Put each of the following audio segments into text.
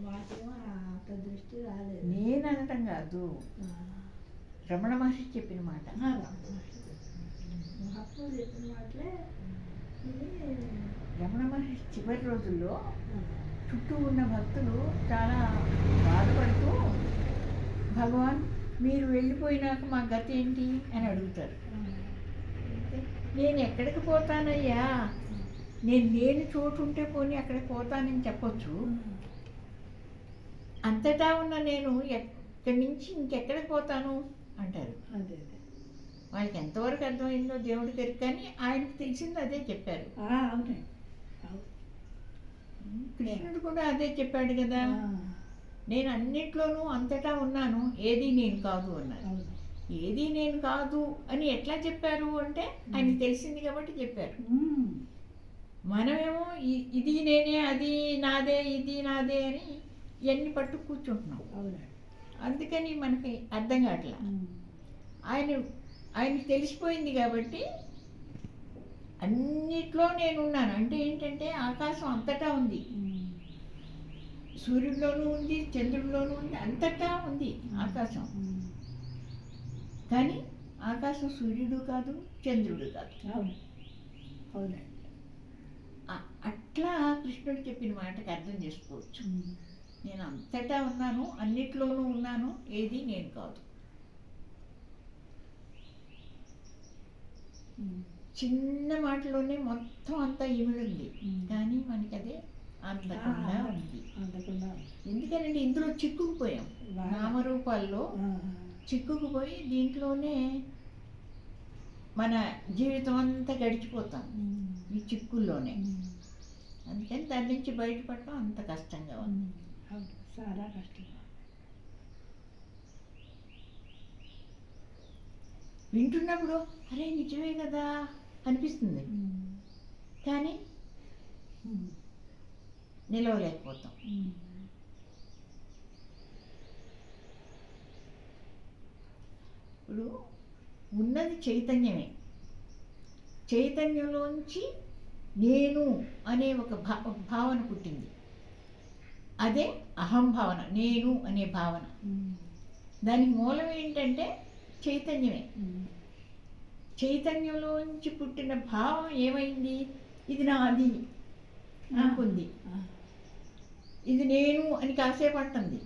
మాకేమో అంత దృష్టి రాలేదు. నేను అనటం కాదు, రమణ మహర్షి చెప్పిన మాట. మహాత్ములు చెప్పిన మాటలే. రమణ మహర్షి చివరి రోజుల్లో చుట్టూ ఉన్న భక్తులు చాలా బాధపడుతూ, భగవాన్ మీరు వెళ్ళిపోయినాక మా గతి ఏంటి అని అడుగుతారు. నేను ఎక్కడికి పోతానయ్యా, నేను లేని చోటు ఉంటే పోనీ అక్కడికి పోతానని చెప్పొచ్చు. అంతటా ఉన్న నేను ఇక్కడి నుంచి ఇంకెక్కడికి పోతాను అంటారు. అదే వాళ్ళకి ఎంతవరకు అర్థమైందో దేవుడి గారికి, కానీ ఆయనకు తెలిసింది అదే చెప్పారు. అవునండి. కృష్ణుడు కూడా అదే చెప్పాడు కదా, నేను అన్నిట్లోనూ అంతటా ఉన్నాను, ఏది నేను కాదు అన్నారు. ఏది నేను కాదు అని ఎట్లా చెప్పారు అంటే ఆయనకు తెలిసింది కాబట్టి చెప్పారు. మనమేమో ఇది నేనే, అది నాదే, ఇది నాదే అని ఇవన్నీ పట్టు కూర్చుంటున్నాం. అందుకని మనకి అర్థం కావట్లా. ఆయనకి తెలిసిపోయింది కాబట్టి అన్నిట్లో నేనున్నాను అంటే ఏంటంటే ఆకాశం అంతటా ఉంది, సూర్యుడిలోనూ ఉంది, చంద్రుడిలోనూ ఉంది, అంతటా ఉంది ఆకాశం. కానీ ఆకాశం సూర్యుడు కాదు, చంద్రుడు కాదు. అవునండి. అట్లా కృష్ణుడు చెప్పిన మాటకి అర్థం చేసుకోవచ్చు. నేను అంతటా ఉన్నాను, అన్నిట్లోనూ ఉన్నాను, ఏది నేను కాదు. చిన్న మాటలోనే మొత్తం అంతా ఇమిడుంది, కానీ మనకి అదే అందకుండా ఉంది. ఎందుకనంటే ఇందులో చిక్కుకుపోయాం, నామరూపాల్లో చిక్కుకుపోయి దీంట్లోనే మన జీవితం అంతా గడిచిపోతాం ఈ చిక్కుల్లోనే. అందుకని దాని నుంచి బయటపడటం అంత కష్టంగా ఉంది. చాలా కష్టంగా. వింటున్నప్పుడు అరే నిజమే కదా అనిపిస్తుంది, కానీ నిలవలేకపోతాం. ఇప్పుడు ఉన్నది చైతన్యమే, చైతన్యంలోంచి నేను అనే ఒక భావన పుట్టింది, అదే అహంభావన, నేను అనే భావన. దానికి మూలం ఏంటంటే చైతన్యమే. చైతన్యంలోంచి పుట్టిన భావం ఏమైంది, ఇది నాది అనుకుంది, ఇది నేను అని కాసేపు అంటుంది,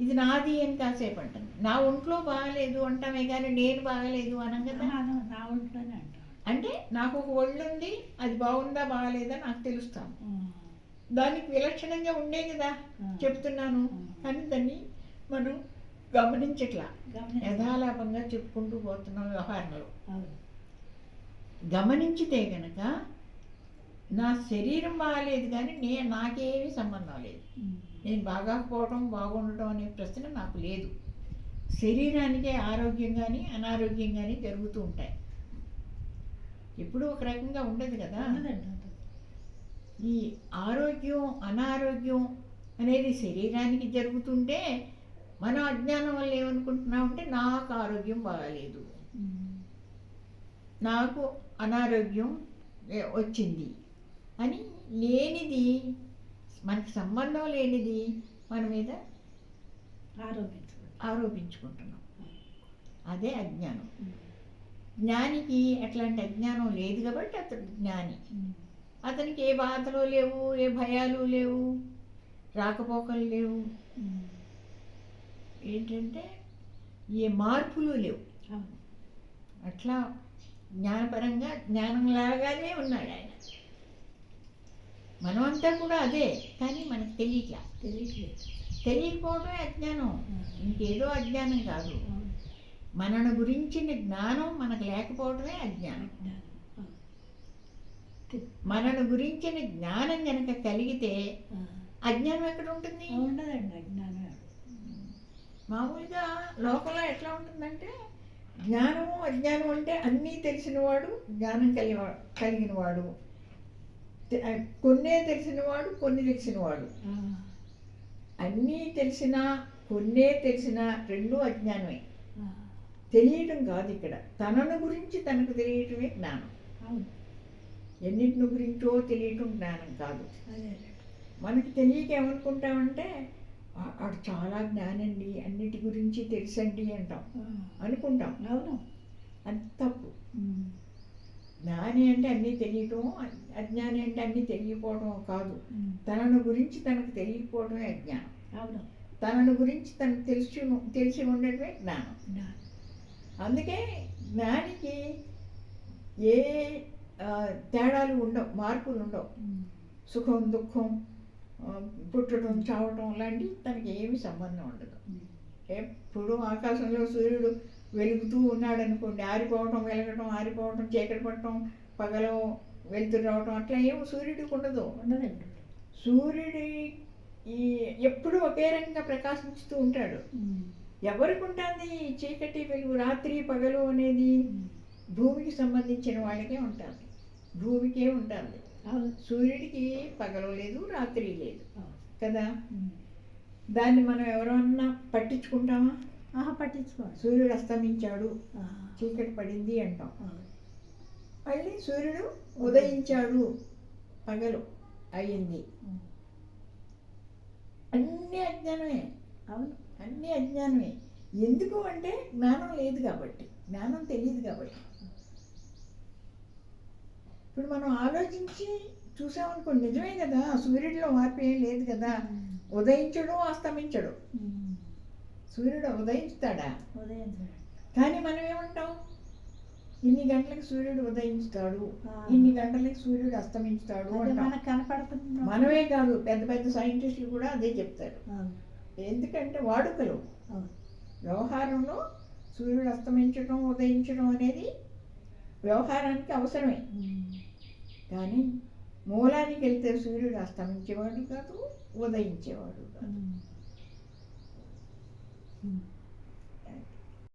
ఇది నాది అని కాసేపు అంటుంది. నా ఒంట్లో బాగలేదు అంటామే కానీ నేను బాగలేదు అనం కదా. నా ఒంట్లోనే అంటాం. అంటే నాకు ఒక ఒళ్ళు ఉంది, అది బాగుందా బాగలేదా నాకు తెలుస్తాను, దానికి విలక్షణంగా ఉండే కదా చెప్తున్నాను. కానీ దాన్ని మనం గమనించట్లా, యథాలాపంగా చెప్పుకుంటూ పోతున్నాం వ్యవహారంలో. గమనించితే గనక నా శరీరం బాగాలేదు కానీ నాకేమీ సంబంధం లేదు. నేను బాగాపోవడం బాగుండటం అనే ప్రశ్న నాకు లేదు. శరీరానికే ఆరోగ్యం కానీ అనారోగ్యం కానీ జరుగుతూ ఉంటాయి, ఎప్పుడూ ఒక రకంగా ఉండదు కదా. ఈ ఆరోగ్యం అనారోగ్యం అనేది శరీరానికి జరుగుతుంటే మనం అజ్ఞానం వల్ల ఏమనుకుంటున్నామంటే నాకు ఆరోగ్యం బాగాలేదు, నాకు అనారోగ్యం వచ్చింది అని లేనిది, మనకు సంబంధం లేనిది మన మీద ఆరోపించుకుంటున్నాం. అదే అజ్ఞానం. జ్ఞానికి అట్లాంటి అజ్ఞానం లేదు కాబట్టి అతడు జ్ఞాని. అతనికి ఏ బాధలు లేవు, ఏ భయాలు లేవు, రాకపోకలు లేవు, ఏంటంటే ఏ మార్పులు లేవు. అట్లా జ్ఞానపరంగా జ్ఞానంలాగానే ఉన్నాడు ఆయన. మనమంతా కూడా అదే, కానీ మనకు తెలియకపోవడమే అజ్ఞానం, ఇంకేదో అజ్ఞానం కాదు. మనను గురించిన జ్ఞానం మనకు లేకపోవడమే అజ్ఞానం. మనను గురించిన జ్ఞానం కనుక కలిగితే అజ్ఞానం ఎక్కడ ఉంటుంది? ఉండదండి అజ్ఞానం. మామూలుగా లోకంలో ఎట్లా ఉంటుందంటే జ్ఞానము అజ్ఞానం అంటే అన్నీ తెలిసినవాడు జ్ఞానం కలిగినవాడు, కొన్నే తెలిసినవాడు కొన్ని తెలిసినవాడు. అన్నీ తెలిసినా కొన్నే తెలిసినా రెండూ అజ్ఞానమే. తెలియటం కాదు ఇక్కడ, తనను గురించి తనకు తెలియటమే జ్ఞానం. ఎన్నింటిని గురించో తెలియటం జ్ఞానం కాదు. మనకి తెలియక ఏమనుకుంటామంటే ఆడు చాలా జ్ఞానండి, అన్నిటి గురించి తెలుసండి అంటాం, అనుకుంటాం. అవును. అది తప్పు. ఉమ్. జ్ఞాని అంటే అన్నీ తెలియటం, అజ్ఞాని అంటే అన్నీ తెలియకపోవడం కాదు. ఉమ్. తనను గురించి తనకు తెలియకపోవడమే అజ్ఞానం. అవును. తనను గురించి తనకు తెలిసి ఉండటమే జ్ఞానం. జ్ఞానం. అందుకే జ్ఞానికి ఏ తేడాలు ఉండవు, మార్పులు ఉండవు. ఉమ్. సుఖం దుఃఖం, పుట్టడం చావటం లాంటి తనకి ఏమి సంబంధం ఉండదు. ఉమ్. ఎప్పుడు ఆకాశంలో సూర్యుడు వెలుగుతూ ఉన్నాడు అనుకోండి, ఆరిపోవటం వెలగటం, ఆరిపోవటం, చీకటి పడటం, పగలు వెలుతురు రావటం, అట్లా ఏమో సూర్యుడికి ఉండదు. ఉండదండి. సూర్యుడి ఎప్పుడు ఒకే రకంగా ప్రకాశించుతూ ఉంటాడు. ఉమ్. ఎవరికి ఉంటుంది చీకటి వెలుగు, రాత్రి పగలు అనేది? ఉమ్. భూమికి సంబంధించిన వాళ్ళకే ఉంటుంది, భూమికే ఉంటుంది. అవును. సూర్యుడికి పగలు లేదు, రాత్రి లేదు అవును. కదా. ఉమ్. దాన్ని మనం ఎవరన్నా పట్టించుకుంటామా? పట్టించుకోవాలి. సూర్యుడు అస్తమించాడు, చీకటి పడింది అంటాం. మళ్ళీ సూర్యుడు ఉదయించాడు, పగలు అయ్యింది. అన్నీ అజ్ఞానమే. అవును. అన్నీ అజ్ఞానమే. ఎందుకు అంటే జ్ఞానం లేదు కాబట్టి, జ్ఞానం తెలియదు కాబట్టి. ఇప్పుడు మనం ఆలోచించి చూసామనుకోండి, నిజమే కదా, సూర్యుడిలో మార్పు ఏం లేదు కదా. ఉదయించడు, అస్తమించడు. సూర్యుడు ఉదయిస్తాడా? ఉదయించడు. కానీ మనం ఏమంటాం, ఇన్ని గంటలకు సూర్యుడు ఉదయిస్తాడు, ఇన్ని గంటలకు సూర్యుడు అస్తమించుతాడు అంటాం. మనకు కనపడుతుంది. మనమే కాదు, పెద్ద పెద్ద సైంటిస్టులు కూడా అదే చెప్తారు. ఎందుకంటే వాడుకలు, వ్యవహారంలో సూర్యుడు అస్తమించడం ఉదయించడం అనేది వ్యవహారానికి అవసరమే. కానీ మూలానికి వెళ్తే సూర్యుడు అస్తమించేవాడు కాదు, ఉదయించేవాడు కాదు.